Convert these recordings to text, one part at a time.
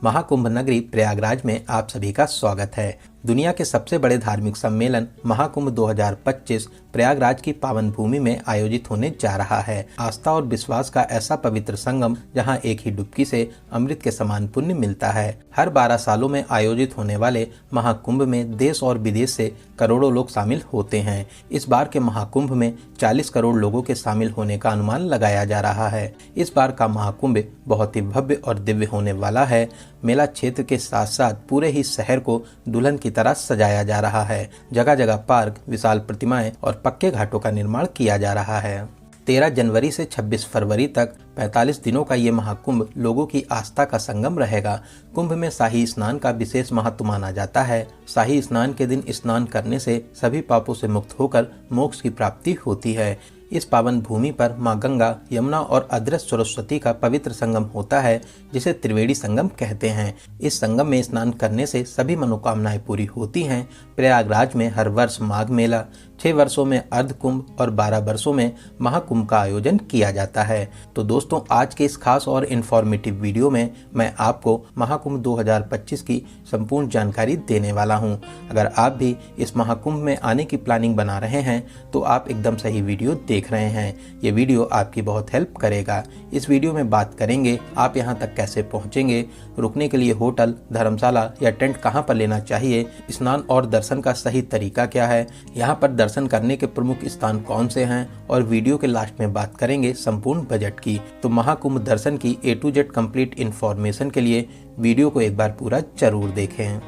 महाकुंभ नगरी प्रयागराज में आप सभी का स्वागत है। दुनिया के सबसे बड़े धार्मिक सम्मेलन महाकुंभ 2025 प्रयागराज की पावन भूमि में आयोजित होने जा रहा है। आस्था और विश्वास का ऐसा पवित्र संगम जहां एक ही डुबकी से अमृत के समान पुण्य मिलता है। हर 12 सालों में आयोजित होने वाले महाकुंभ में देश और विदेश से करोड़ों लोग शामिल होते हैं। इस बार के महाकुंभ में 40 करोड़ लोगों के शामिल होने का अनुमान लगाया जा रहा है। इस बार का महाकुंभ बहुत ही भव्य और दिव्य होने वाला है। मेला क्षेत्र के साथ साथ पूरे ही शहर को दुल्हन की तरह सजाया जा रहा है। जगह जगह पार्क, विशाल प्रतिमाएं और पक्के घाटों का निर्माण किया जा रहा है। 13 जनवरी से 26 फरवरी तक 45 दिनों का ये महाकुंभ लोगों की आस्था का संगम रहेगा। कुंभ में शाही स्नान का विशेष महत्व माना जाता है। शाही स्नान के दिन स्नान करने से सभी पापों से मुक्त होकर मोक्ष की प्राप्ति होती है। इस पावन भूमि पर मां गंगा, यमुना और अदृश्य सरस्वती का पवित्र संगम होता है, जिसे त्रिवेणी संगम कहते हैं। इस संगम में स्नान करने से सभी मनोकामनाएं पूरी होती हैं। प्रयागराज में हर वर्ष माघ मेला, 6 वर्षों में अर्ध कुंभ और 12 वर्षों में महाकुंभ का आयोजन किया जाता है। तो दोस्तों, आज के इस खास और इन्फॉर्मेटिव वीडियो में मैं आपको महाकुंभ 2025 की संपूर्ण जानकारी देने वाला हूं। अगर आप भी इस महाकुंभ में आने की प्लानिंग बना रहे हैं तो आप एकदम सही वीडियो देख रहे हैं। ये वीडियो आपकी बहुत हेल्प करेगा। इस वीडियो में बात करेंगे आप यहाँ तक कैसे पहुँचेंगे, रुकने के लिए होटल, धर्मशाला या टेंट कहाँ पर लेना चाहिए, स्नान और दर्शन का सही तरीका क्या है, यहाँ पर दर्शन करने के प्रमुख स्थान कौन से हैं, और वीडियो के लास्ट में बात करेंगे संपूर्ण बजट की। तो महाकुंभ दर्शन की A to Z complete information के लिए वीडियो को एक बार पूरा जरूर देखें।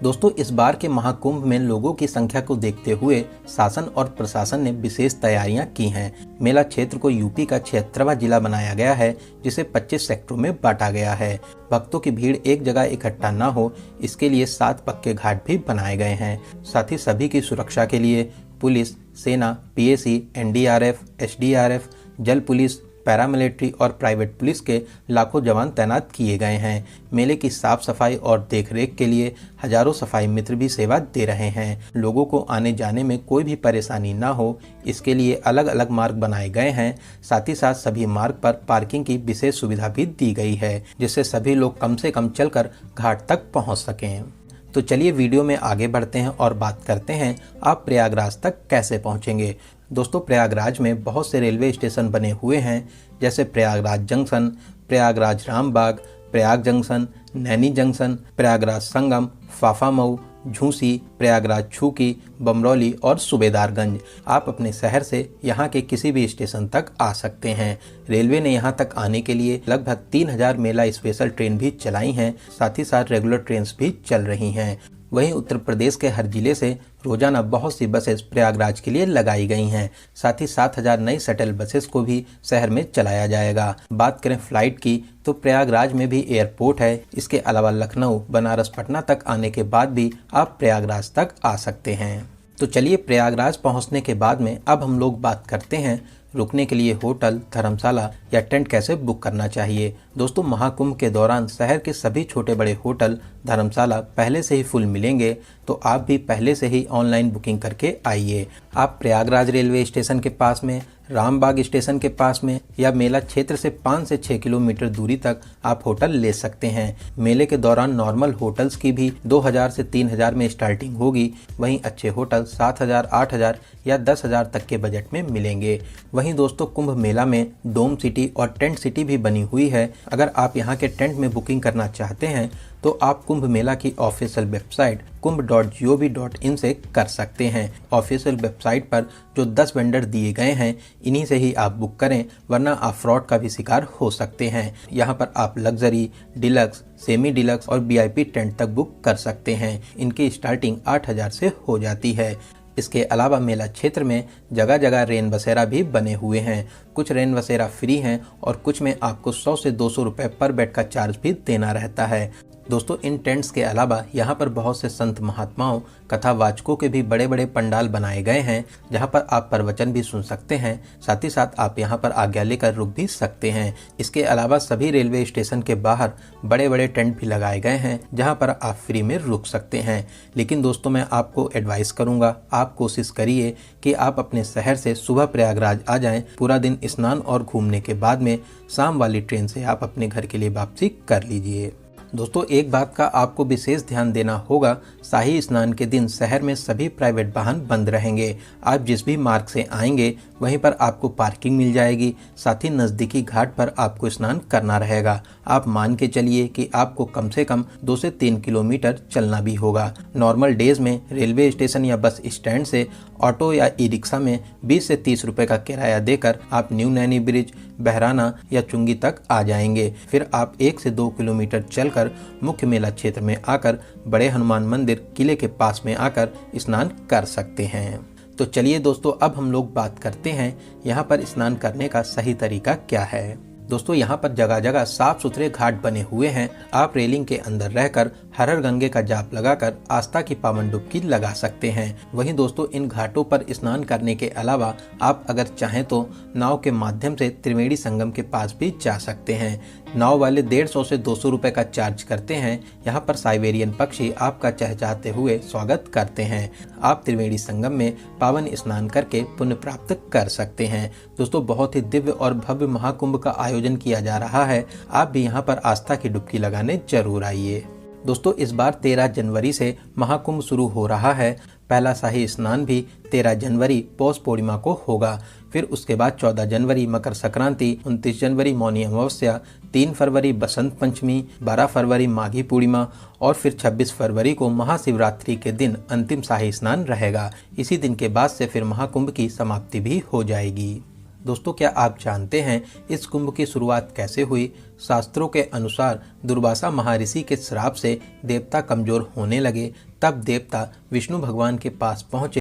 दोस्तों, इस बार के महाकुंभ में लोगों की संख्या को देखते हुए शासन और प्रशासन ने विशेष तैयारियां की हैं। मेला क्षेत्र को यूपी का 76वां जिला बनाया गया है, जिसे 25 सेक्टरों में बांटा गया है। भक्तों की भीड़ एक जगह इकट्ठा न हो, इसके लिए 7 पक्के घाट भी बनाए गए हैं। साथ ही सभी की सुरक्षा के लिए पुलिस, सेना, PAC, NDRF, SDRF, जल पुलिस, पैरामिलिट्री और प्राइवेट पुलिस के लाखों जवान तैनात किए गए हैं। मेले की साफ सफाई और देखरेख के लिए हजारों सफाई मित्र भी सेवा दे रहे हैं। लोगों को आने जाने में कोई भी परेशानी ना हो, इसके लिए अलग अलग मार्ग बनाए गए हैं। साथ ही साथ सभी मार्ग पर पार्किंग की विशेष सुविधा भी दी गई है, जिससे सभी लोग कम से कम चलकर घाट तक पहुँच सकें। तो चलिए वीडियो में आगे बढ़ते हैं और बात करते हैं आप प्रयागराज तक कैसे पहुंचेंगे। दोस्तों, प्रयागराज में बहुत से रेलवे स्टेशन बने हुए हैं, जैसे Prayagraj junction, Prayagraj Rambagh, Prayag junction, Naini junction, Prayagraj Sangam, Phaphamau, Jhusi, Prayagraj Chheoki, Bamrauli और सूबेदारगंज। आप अपने शहर से यहाँ के किसी भी स्टेशन तक आ सकते हैं। रेलवे ने यहाँ तक आने के लिए लगभग 3000 मेला स्पेशल ट्रेन भी चलाई हैं। साथ ही साथ रेगुलर ट्रेन भी चल रही हैं। वहीं उत्तर प्रदेश के हर जिले से रोजाना बहुत सी बसेस प्रयागराज के लिए लगाई गई हैं। साथ ही 7000 नई शटल बसेस को भी शहर में चलाया जाएगा। बात करें फ्लाइट की, तो प्रयागराज में भी एयरपोर्ट है। इसके अलावा लखनऊ, बनारस, पटना तक आने के बाद भी आप प्रयागराज तक आ सकते हैं। तो चलिए, प्रयागराज पहुंचने के बाद में अब हम लोग बात करते हैं रुकने के लिए होटल, धर्मशाला या टेंट कैसे बुक करना चाहिए। दोस्तों, महाकुंभ के दौरान शहर के सभी छोटे बड़े होटल, धर्मशाला पहले से ही फुल मिलेंगे, तो आप भी पहले से ही ऑनलाइन बुकिंग करके आइए। आप प्रयागराज रेलवे स्टेशन के पास में, रामबाग स्टेशन के पास में या मेला क्षेत्र से 5 से 6 किलोमीटर दूरी तक आप होटल ले सकते हैं। मेले के दौरान नॉर्मल होटल्स की भी 2000 से 3000 में स्टार्टिंग होगी। वहीं अच्छे होटल 7000, 8000 या 10000 तक के बजट में मिलेंगे। वहीं दोस्तों, कुंभ मेला में डोम सिटी और टेंट सिटी भी बनी हुई है। अगर आप यहाँ के टेंट में बुकिंग करना चाहते हैं तो आप कुंभ मेला की ऑफिशियल वेबसाइट kumbh.gov.in से कर सकते हैं। ऑफिशियल वेबसाइट पर जो 10 वेंडर दिए गए हैं, इन्हीं से ही आप बुक करें, वरना आप फ्रॉड का भी शिकार हो सकते हैं। यहाँ पर आप लग्जरी, डिलक्स, सेमी डिलक्स और VIP टेंट तक बुक कर सकते हैं। इनकी स्टार्टिंग 8000 से हो जाती है। इसके अलावा मेला क्षेत्र में जगह जगह रेन बसेरा भी बने हुए हैं। कुछ रेन बसेरा फ्री हैं और कुछ में आपको 100 से 200 रुपये पर बेड का चार्ज भी देना रहता है। दोस्तों, इन टेंट्स के अलावा यहाँ पर बहुत से संत महात्माओं, कथावाचकों के भी बड़े बड़े पंडाल बनाए गए हैं, जहाँ पर आप प्रवचन भी सुन सकते हैं। साथ ही साथ आप यहाँ पर आज्ञा लेकर रुक भी सकते हैं। इसके अलावा सभी रेलवे स्टेशन के बाहर बड़े बड़े टेंट भी लगाए गए हैं, जहाँ पर आप फ्री में रुक सकते हैं। लेकिन दोस्तों, मैं आपको एडवाइस करूँगा, आप कोशिश करिए कि आप अपने शहर से सुबह प्रयागराज आ जाएं। पूरा दिन स्नान और घूमने के बाद में शाम वाली ट्रेन से आप अपने घर के लिए वापसी कर लीजिए। दोस्तों एक बात का आपको विशेष ध्यान देना होगा, शाही स्नान के दिन शहर में सभी प्राइवेट वाहन बंद रहेंगे। आप जिस भी मार्ग से आएंगे वहीं पर आपको पार्किंग मिल जाएगी। साथ ही नज़दीकी घाट पर आपको स्नान करना रहेगा। आप मान के चलिए कि आपको कम से कम 2 से 3 किलोमीटर चलना भी होगा। नॉर्मल डेज में रेलवे स्टेशन या बस स्टैंड से ऑटो या ई रिक्शा में 20 से 30 रुपए का किराया देकर आप न्यू नैनी ब्रिज, बहराना या चुंगी तक आ जाएंगे। फिर आप 1 से 2 किलोमीटर चलकर मुख्य मेला क्षेत्र में आकर बड़े हनुमान मंदिर किले के पास में आकर स्नान कर सकते हैं। तो चलिए दोस्तों, अब हम लोग बात करते हैं यहाँ पर स्नान करने का सही तरीका क्या है। दोस्तों यहाँ पर जगह जगह साफ सुथरे घाट बने हुए हैं। आप रेलिंग के अंदर रहकर हर हर गंगे का जाप लगाकर आस्था की पावन डुबकी लगा सकते हैं। वहीं दोस्तों इन घाटों पर स्नान करने के अलावा आप अगर चाहें तो नाव के माध्यम से त्रिवेणी संगम के पास भी जा सकते हैं। नाव वाले 150 से 200 रुपए का चार्ज करते हैं। यहाँ पर साइबेरियन पक्षी आपका चहचहाते हुए स्वागत करते हैं। आप त्रिवेणी संगम में पावन स्नान करके पुण्य प्राप्त कर सकते हैं। दोस्तों बहुत ही दिव्य और भव्य महाकुंभ का आयोजन किया जा रहा है। आप भी यहाँ पर आस्था की डुबकी लगाने जरूर आइए। दोस्तों इस बार 13 जनवरी से महाकुंभ शुरू हो रहा है। पहला शाही स्नान भी 13 जनवरी पौष पूर्णिमा को होगा। फिर उसके बाद 14 जनवरी मकर संक्रांति, 29 जनवरी मौनी अमावस्या, 3 फरवरी बसंत पंचमी, 12 फरवरी माघी पूर्णिमा और फिर 26 फरवरी को महाशिवरात्रि के दिन अंतिम शाही स्नान रहेगा। इसी दिन के बाद से फिर महाकुंभ की समाप्ति भी हो जाएगी। दोस्तों क्या आप जानते हैं इस कुंभ की शुरुआत कैसे हुई? शास्त्रों के अनुसार दुर्वासा महर्षि के श्राप से देवता कमजोर होने लगे। तब देवता विष्णु भगवान के पास पहुंचे